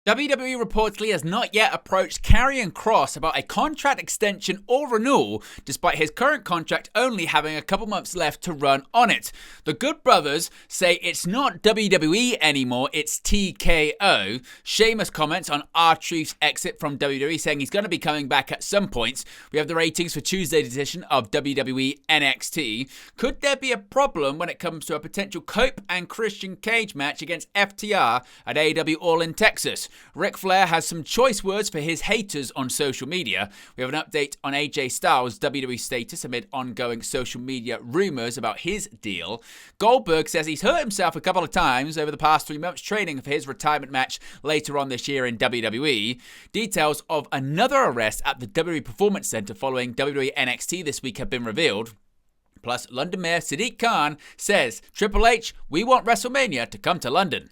WWE reportedly has not yet approached Karrion Kross about a contract extension or renewal, despite his current contract only having a couple months left to run on it. The Good Brothers say it's not WWE anymore, it's TKO. Sheamus comments on R-Truth's exit from WWE, saying he's going to be coming back at some point. We have the ratings for Tuesday's edition of WWE NXT. Could there be a problem when it comes to a potential Cope and Christian Cage match against FTR at AEW All in Texas? Ric Flair has some choice words for his haters on social media. We have an update on AJ Styles WWE status amid ongoing social media rumors about his deal. Goldberg says he's hurt himself a couple of times over the past 3 months training for his retirement match later on this year in WWE. Details of another arrest at the WWE Performance Center following WWE NXT this week have been revealed. Plus, London Mayor Sadiq Khan says, Triple H, we want Wrestlemania to come to London.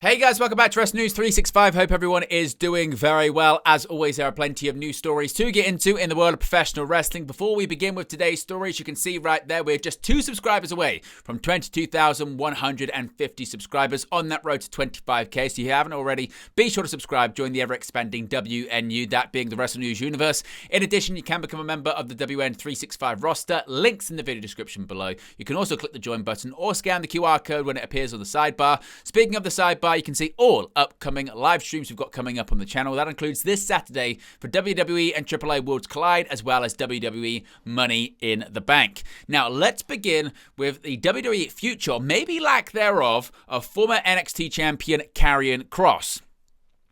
Hey guys, welcome back to Wrestling News 365. Hope everyone is doing very well. As always, there are plenty of news stories to get into in the world of professional wrestling. Before we begin with today's stories, you can see right there we're just 2 subscribers away from 22,150 subscribers on that road to 25k. So if you haven't already, be sure to subscribe. Join the ever-expanding WNU, that being the Wrestling News universe. In addition, you can become a member of the WN365 roster. Links in the video description below. You can also click the join button or scan the QR code when it appears on the sidebar. Speaking of the sidebar, you can see all upcoming live streams we've got coming up on the channel. That includes this Saturday for WWE and AAA Worlds Collide, as well as WWE Money in the Bank. Now, let's begin with the WWE future, maybe lack thereof, of former NXT champion Karrion Kross.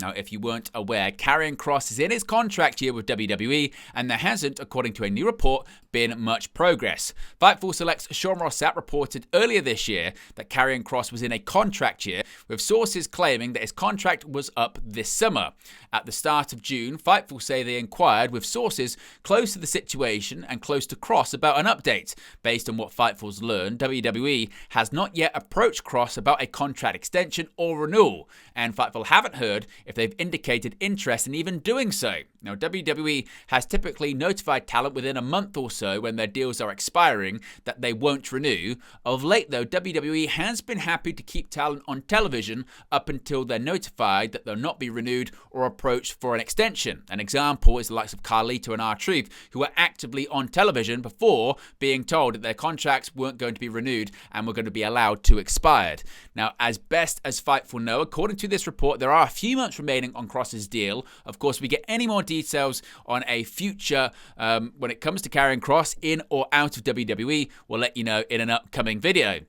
Now, if you weren't aware, Karrion Kross is in his contract year with WWE, and there hasn't, according to a new report, been much progress. Fightful Select's Sean Rossap reported earlier this year that Karrion Kross was in a contract year, with sources claiming that his contract was up this summer. At the start of June, Fightful say they inquired with sources close to the situation and close to Kross about an update. Based on what Fightful's learned, WWE has not yet approached Kross about a contract extension or renewal, and Fightful haven't heard if they've indicated interest in even doing so. Now, WWE has typically notified talent within a month or so when their deals are expiring that they won't renew. Of late, though, WWE has been happy to keep talent on television up until they're notified that they'll not be renewed or approached for an extension. An example is the likes of Carlito and R-Truth, who were actively on television before being told that their contracts weren't going to be renewed and were going to be allowed to expire. Now, as best as Fightful know, according to this report, there are a few months remaining on Kross's deal. Of course, we get any more details on a future when it comes to Karrion Kross in or out of WWE, we'll let you know in an upcoming video.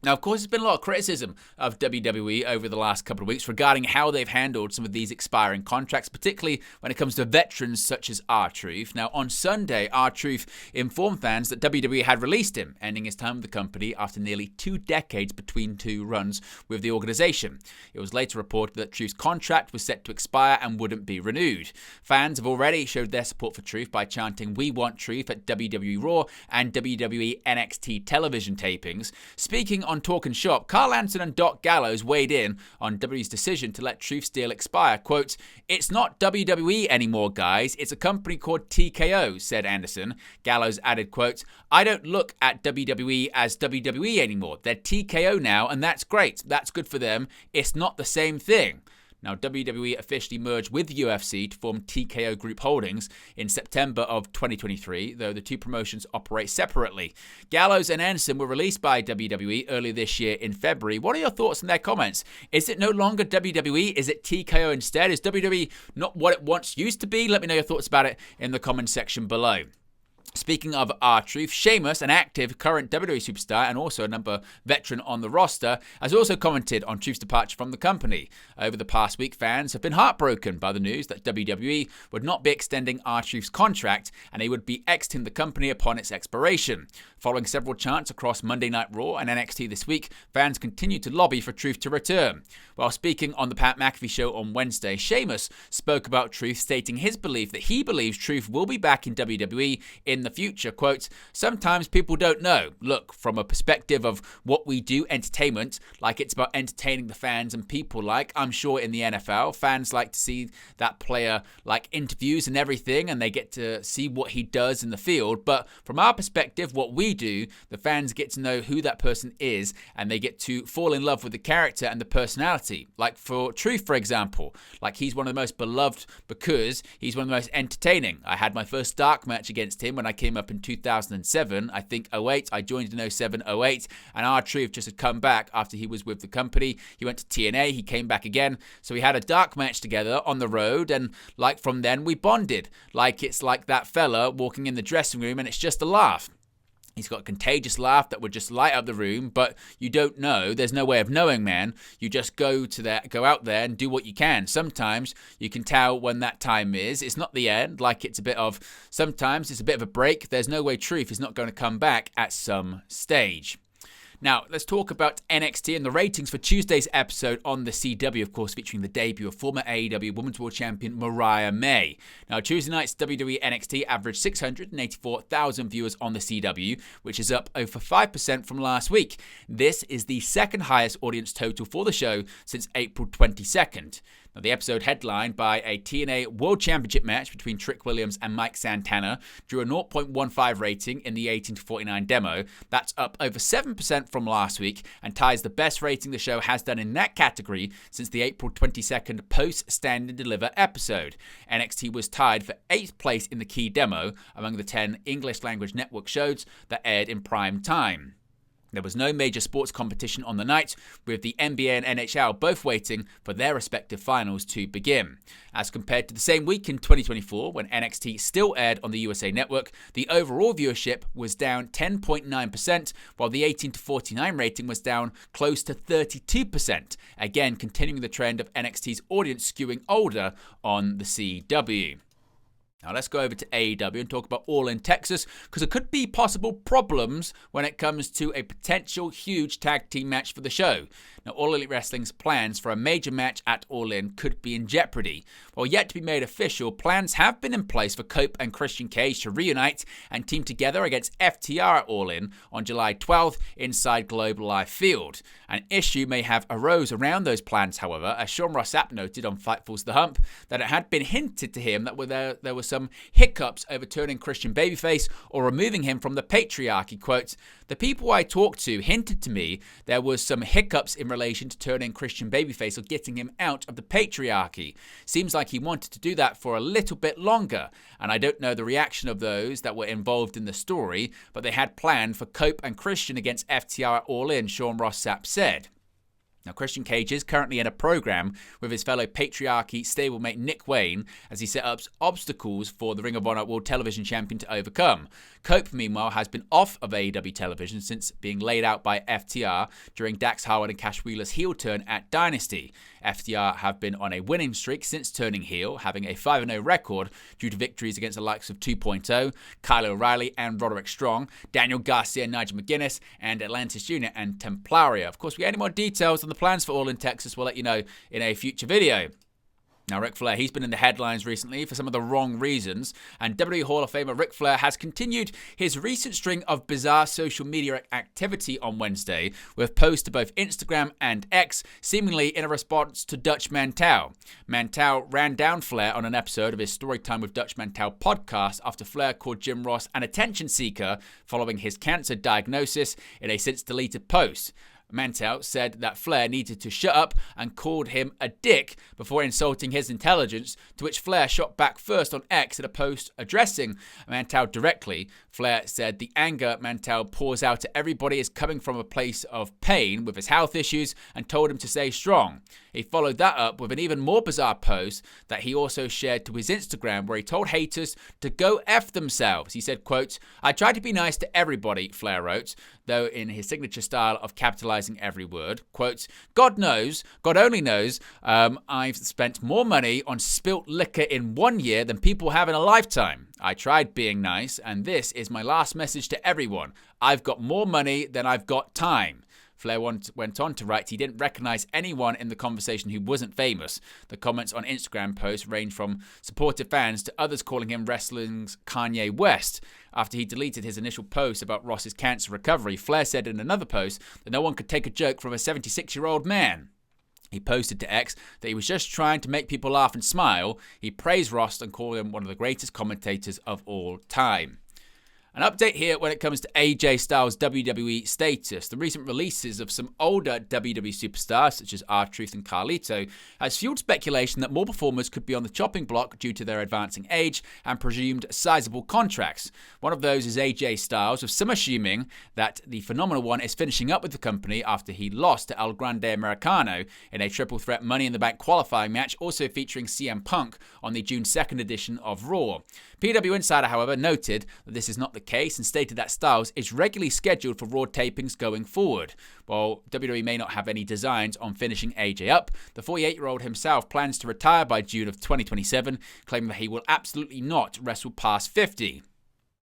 Now, of course, there's been a lot of criticism of WWE over the last couple of weeks regarding how they've handled some of these expiring contracts, particularly when it comes to veterans such as R-Truth. Now, on Sunday, R-Truth informed fans that WWE had released him, ending his time with the company after nearly 2 decades between 2 runs with the organization. It was later reported that Truth's contract was set to expire and wouldn't be renewed. Fans have already showed their support for Truth by chanting "We want Truth" at WWE Raw and WWE NXT television tapings. Speaking on Talk and Shop, Carl Anderson and Doc Gallows weighed in on WWE's decision to let Truth's deal expire. Quote, "It's not WWE anymore, guys. It's a company called TKO," said Anderson. Gallows added, quote, "I don't look at WWE as WWE anymore. They're TKO now, and that's great. That's good for them. It's not the same thing." Now, WWE officially merged with the UFC to form TKO Group Holdings in September of 2023, though the 2 promotions operate separately. Gallows and Anderson were released by WWE earlier this year in February. What are your thoughts on their comments? Is it no longer WWE? Is it TKO instead? Is WWE not what it once used to be? Let me know your thoughts about it in the comment section below. Speaking of R-Truth, Sheamus, an active current WWE superstar and also a number veteran on the roster, has also commented on Truth's departure from the company. Over the past week, fans have been heartbroken by the news that WWE would not be extending R-Truth's contract and he would be exiting the company upon its expiration. Following several chants across Monday Night Raw and NXT this week, fans continued to lobby for Truth to return. While speaking on the Pat McAfee show on Wednesday, Sheamus spoke about Truth, stating his belief that he believes Truth will be back in WWE in the future, quote, sometimes people don't know. Look, from a perspective of what we do, entertainment, like it's about entertaining the fans and people, like I'm sure in the NFL, fans like to see that player like interviews and everything, and they get to see what he does in the field. But from our perspective, what we do, the fans get to know who that person is, and they get to fall in love with the character and the personality. Like for Truth, for example, like he's one of the most beloved because he's one of the most entertaining. I had my first dark match against him when I came up in 2007. I think 08. I joined in 07, 08, and our Truth just had come back after he was with the company. He went to TNA. He came back again. So we had a dark match together on the road, and like from then we bonded. Like it's like that fella walking in the dressing room and it's just a laugh. He's got a contagious laugh that would just light up the room, but you don't know. There's no way of knowing, man. You just go out there and do what you can. Sometimes you can tell when that time is. It's not the end. Like sometimes it's a bit of a break. There's no way Truth is not going to come back at some stage. Now, let's talk about NXT and the ratings for Tuesday's episode on the CW, of course, featuring the debut of former AEW Women's World Champion Mariah May. Now, Tuesday night's WWE NXT averaged 684,000 viewers on the CW, which is up over 5% from last week. This is the second highest audience total for the show since April 22nd. Now, the episode, headlined by a TNA World Championship match between Trick Williams and Mike Santana, drew a 0.15 rating in the 18-49 demo. That's up over 7% from last week and ties the best rating the show has done in that category since the April 22nd post-Stand and Deliver episode. NXT was tied for 8th place in the key demo among the 10 English-language network shows that aired in prime time. There was no major sports competition on the night, with the NBA and NHL both waiting for their respective finals to begin. As compared to the same week in 2024, when NXT still aired on the USA Network, the overall viewership was down 10.9%, while the 18-49 rating was down close to 32%, again continuing the trend of NXT's audience skewing older on the CW. Now let's go over to AEW and talk about All In Texas, because there could be possible problems when it comes to a potential huge tag team match for the show. Now, All Elite Wrestling's plans for a major match at All In could be in jeopardy. While yet to be made official, plans have been in place for Cope and Christian Cage to reunite and team together against FTR at All In on July 12th inside Globe Life Field. An issue may have arose around those plans, however, as Sean Ross Sapp noted on Fightful's The Hump that it had been hinted to him that there were some hiccups overturning Christian babyface or removing him from the patriarchy. Quote, the people I talked to hinted to me there was some hiccups in relation to turning Christian babyface or getting him out of the patriarchy. Seems like he wanted to do that for a little bit longer, and I don't know the reaction of those that were involved in the story, but they had planned for Cope and Christian against FTR at All In, Sean Ross Sapp said. Now, Christian Cage is currently in a program with his fellow Patriarchy stablemate Nick Wayne as he set up obstacles for the Ring of Honor World Television Champion to overcome. Cope, meanwhile, has been off of AEW television since being laid out by FTR during Dax Harwood and Cash Wheeler's heel turn at Dynasty. FTR have been on a winning streak since turning heel, having a 5-0 record due to victories against the likes of 2.0, Kyle O'Reilly and Roderick Strong, Daniel Garcia, Nigel McGuinness, and Atlantis Jr. and Templaria. Of course, we get any more details on the plans for All In Texas, we'll let you know in a future video. Now, Ric Flair, he's been in the headlines recently for some of the wrong reasons, and WWE Hall of Famer Ric Flair has continued his recent string of bizarre social media activity on Wednesday, with posts to both Instagram and X, seemingly in a response to Dutch Mantel. Mantel ran down Flair on an episode of his Storytime with Dutch Mantel podcast after Flair called Jim Ross an attention seeker following his cancer diagnosis in a since-deleted post. Mantel said that Flair needed to shut up and called him a dick before insulting his intelligence, to which Flair shot back first on X in a post addressing Mantel directly. Flair said the anger Mantel pours out at everybody is coming from a place of pain with his health issues and told him to stay strong. He followed that up with an even more bizarre post that he also shared to his Instagram where he told haters to go F themselves. He said, quote, I try to be nice to everybody, Flair wrote, though in his signature style of capitalizing every word. Quote, God knows, God only knows, I've spent more money on spilt liquor in 1 year than people have in a lifetime. I tried being nice, and this is my last message to everyone. I've got more money than I've got time. Flair went on to write he didn't recognize anyone in the conversation who wasn't famous. The comments on Instagram posts range from supportive fans to others calling him wrestling's Kanye West. After he deleted his initial post about Ross's cancer recovery, Flair said in another post that no one could take a joke from a 76-year-old man. He posted to X that he was just trying to make people laugh and smile. He praised Ross and called him one of the greatest commentators of all time. An update here when it comes to AJ Styles WWE Status. The recent releases of some older WWE superstars, such as R-Truth and Carlito, has fueled speculation that more performers could be on the chopping block due to their advancing age and presumed sizable contracts. One of those is AJ Styles, with some assuming that the phenomenal one is finishing up with the company after he lost to El Grande Americano in a triple threat Money in the Bank qualifying match, also featuring CM Punk on the June 2nd edition of Raw. PW Insider, however, noted that this is not the case and stated that Styles is regularly scheduled for Raw tapings going forward. While WWE may not have any designs on finishing AJ up, the 48-year-old himself plans to retire by June of 2027, claiming that he will absolutely not wrestle past 50.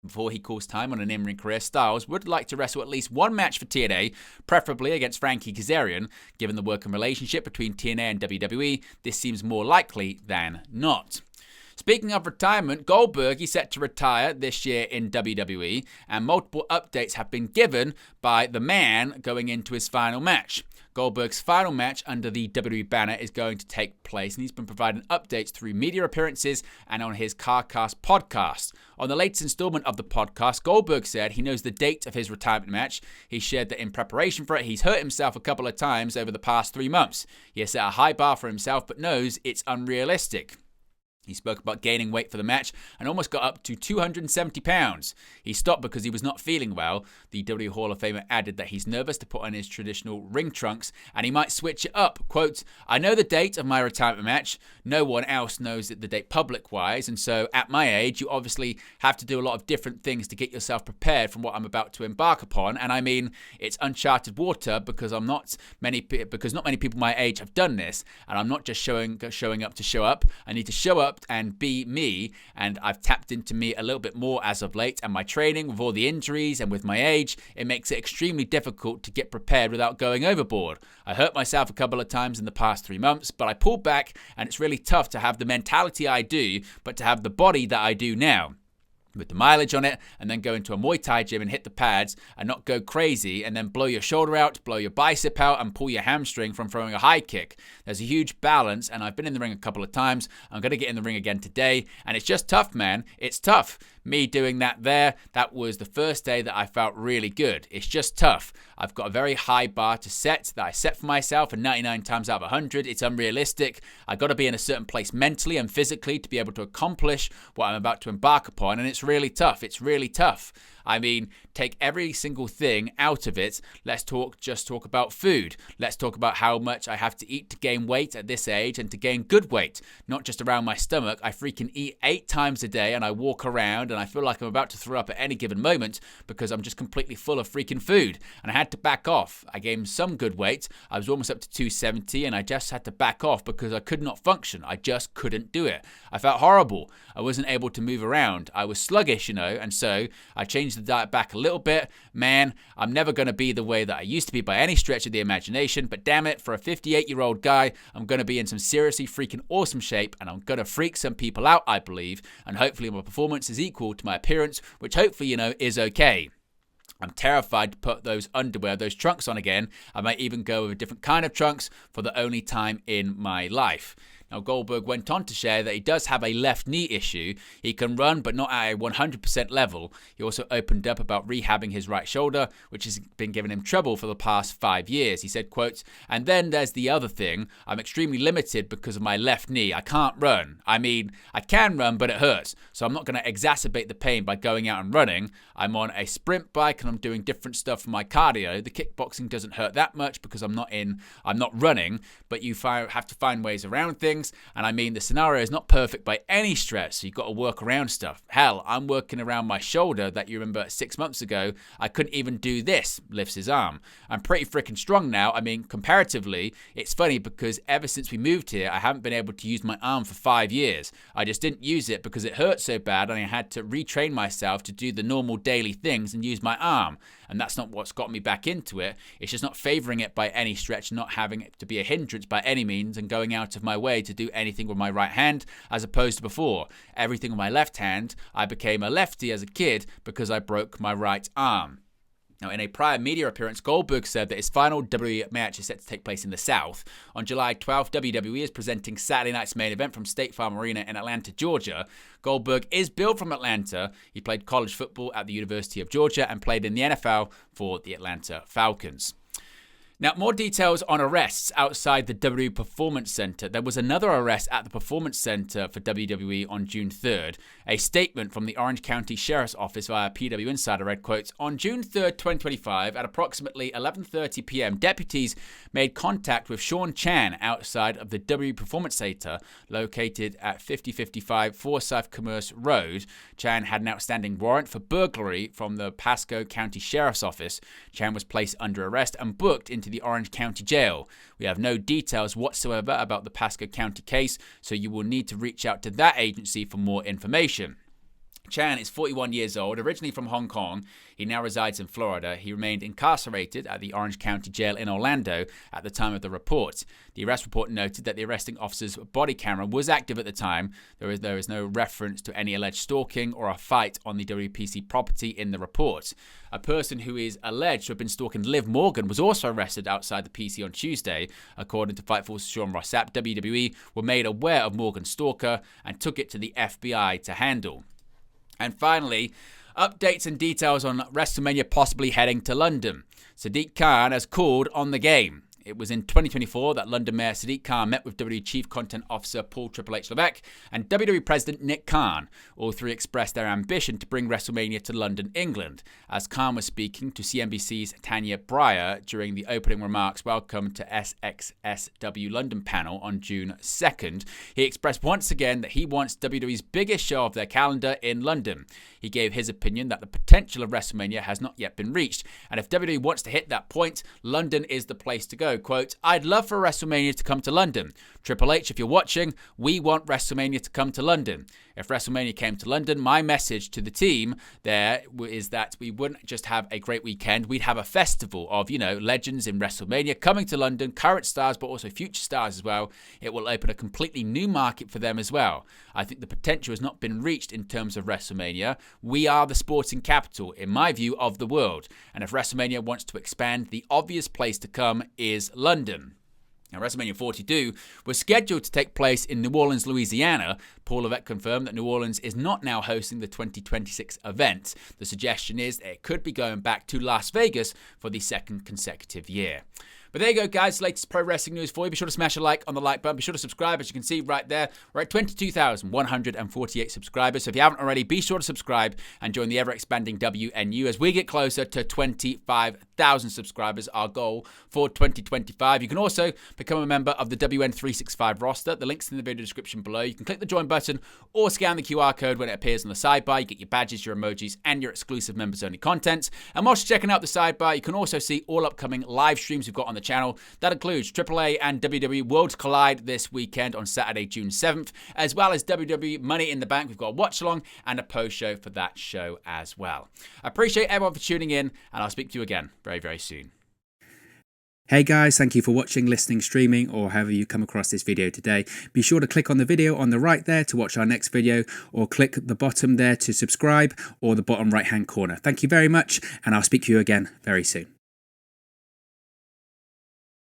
Before he calls time on an in-ring career, Styles would like to wrestle at least one match for TNA, preferably against Frankie Kazarian. Given the working relationship between TNA and WWE, this seems more likely than not. Speaking of retirement, Goldberg is set to retire this year in WWE, and multiple updates have been given by the man going into his final match. Goldberg's final match under the WWE banner is going to take place, and he's been providing updates through media appearances and on his CarCast podcast. On the latest installment of the podcast, Goldberg said he knows the date of his retirement match. He shared that in preparation for it, he's hurt himself a couple of times over the past 3 months. He has set a high bar for himself, but knows it's unrealistic. He spoke about gaining weight for the match and almost got up to 270 pounds. He stopped because he was not feeling well. The WWE Hall of Famer added that he's nervous to put on his traditional ring trunks and he might switch it up. Quote, "I know the date of my retirement match. No one else knows the date public-wise, and so at my age, you obviously have to do a lot of different things to get yourself prepared from what I'm about to embark upon. And I mean, it's uncharted water because not many people my age have done this, and I'm not just showing up to show up. I need to show up and be me, and I've tapped into me a little bit more as of late, and my training with all the injuries and with my age, it makes it extremely difficult to get prepared without going overboard. I hurt myself a couple of times in the past 3 months, but I pulled back, and it's really tough to have the mentality I do, but to have the body that I do now. With the mileage on it, and then go into a Muay Thai gym and hit the pads and not go crazy and then blow your shoulder out, blow your bicep out and pull your hamstring from throwing a high kick. There's a huge balance, and I've been in the ring a couple of times. I'm going to get in the ring again today, and it's just tough, man. It's tough. Me doing that that was the first day that I felt really good. It's just tough. I've got a very high bar to set that I set for myself, and 99 times out of 100, it's unrealistic. I've got to be in a certain place mentally and physically to be able to accomplish what I'm about to embark upon, and it's really tough. It's really tough. I mean, take every single thing out of it. Let's just talk about food. Let's talk about how much I have to eat to gain weight at this age and to gain good weight, not just around my stomach. I freaking eat 8 times a day, and I walk around and I feel like I'm about to throw up at any given moment because I'm just completely full of freaking food, and I had to back off. I gained some good weight. I was almost up to 270, and I just had to back off because I could not function. I just couldn't do it. I felt horrible. I wasn't able to move around. I was sluggish, and so I changed the diet back a little bit. Man, I'm never going to be the way that I used to be by any stretch of the imagination, but damn it, for a 58-year-old guy, I'm going to be in some seriously freaking awesome shape, and I'm going to freak some people out, I believe, and hopefully my performance is equal to my appearance, which hopefully, is okay. I'm terrified to put those underwear, those trunks on again. I might even go with a different kind of trunks for the only time in my life. Now, Goldberg went on to share that he does have a left knee issue. He can run, but not at a 100% level. He also opened up about rehabbing his right shoulder, which has been giving him trouble for the past 5 years. He said, quote, "And then there's the other thing. I'm extremely limited because of my left knee. I can't run. I mean, I can run, but it hurts. So I'm not going to exacerbate the pain by going out and running. I'm on a sprint bike and I'm doing different stuff for my cardio. The kickboxing doesn't hurt that much because I'm not running, but you have to find ways around things. things. And I mean, the scenario is not perfect by any stretch, so you've got to work around stuff. Hell, I'm working around my shoulder that you remember 6 months ago, I couldn't even do this, lifts his arm. I'm pretty freaking strong now. I mean, comparatively, it's funny because ever since we moved here, I haven't been able to use my arm for 5 years. I just didn't use it because it hurt so bad and I had to retrain myself to do the normal daily things and use my arm. And that's not what's got me back into it. It's just not favoring it by any stretch, not having it to be a hindrance by any means, and going out of my way to do anything with my right hand as opposed to before. Everything with my left hand, I became a lefty as a kid because I broke my right arm. Now, in a prior media appearance, Goldberg said that his final WWE match is set to take place in the South. On July 12th, WWE is presenting Saturday night's main event from State Farm Arena in Atlanta, Georgia. Goldberg is billed from Atlanta. He played college football at the University of Georgia and played in the NFL for the Atlanta Falcons. Now, more details on arrests outside the WWE Performance Center. There was another arrest at the Performance Center for WWE on June 3rd. A statement from the Orange County Sheriff's Office via PW Insider read, quote, "On June 3rd, 2025, at approximately 11:30 p.m., deputies made contact with Sean Chan outside of the WWE Performance Center located at 5055 Forsyth Commerce Road. Chan had an outstanding warrant for burglary from the Pasco County Sheriff's Office. Chan was placed under arrest and booked into the Orange County Jail. We have no details whatsoever about the Pasco County case, so you will need to reach out to that agency for more information." Chan is 41 years old, originally from Hong Kong. He now resides in Florida. He remained incarcerated at the Orange County Jail in Orlando at the time of the report. The arrest report noted that the arresting officer's body camera was active at the time. There is no reference to any alleged stalking or a fight on the WPC property in the report. A person who is alleged to have been stalking Liv Morgan was also arrested outside the PC on Tuesday. According to Fightful's Sean Rossap, WWE were made aware of Morgan's stalker and took it to the FBI to handle. And finally, updates and details on WrestleMania possibly heading to London. Sadiq Khan has called on the game. It was in 2024 that London Mayor Sadiq Khan met with WWE Chief Content Officer Paul Triple H Levesque and WWE President Nick Khan. All three expressed their ambition to bring WrestleMania to London, England. As Khan was speaking to CNBC's Tanya Breyer during the opening remarks welcome to SXSW London panel on June 2nd, he expressed once again that he wants WWE's biggest show of their calendar in London. He gave his opinion that the potential of WrestleMania has not yet been reached, and if WWE wants to hit that point, London is the place to go. Quote, "I'd love for WrestleMania to come to London. Triple H, if you're watching, we want WrestleMania to come to London. If WrestleMania came to London, my message to the team there is that we wouldn't just have a great weekend, we'd have a festival of, legends in WrestleMania coming to London, current stars, but also future stars as well. It will open a completely new market for them as well. I think the potential has not been reached in terms of WrestleMania. We are the sporting capital, in my view, of the world. And if WrestleMania wants to expand, the obvious place to come is London." Now, WrestleMania 42 was scheduled to take place in New Orleans, Louisiana. Paul Levesque confirmed that New Orleans is not now hosting the 2026 event. The suggestion is that it could be going back to Las Vegas for the second consecutive year. But there you go, guys. Latest pro wrestling news for you. Be sure to smash a like on the like button. Be sure to subscribe. As you can see right there, we're at 22,148 subscribers. So if you haven't already, be sure to subscribe and join the ever-expanding WNU as we get closer to 25,000 subscribers, our goal for 2025. You can also become a member of the WN 365 roster. The link's in the video description below. You can click the join button or scan the QR code when it appears on the sidebar. You get your badges, your emojis, and your exclusive members-only content. And whilst you're checking out the sidebar, you can also see all upcoming live streams we've got on the channel. That includes AAA and WWE Worlds Collide this weekend on Saturday, June 7th, as well as WWE Money in the Bank. We've got a watch along and a post show for that show as well. I appreciate everyone for tuning in, and I'll speak to you again very, very soon. Hey guys, thank you for watching, listening, streaming, or however you come across this video today. Be sure to click on the video on the right there to watch our next video, or click the bottom there to subscribe, or the bottom right hand corner. Thank you very much, and I'll speak to you again very soon.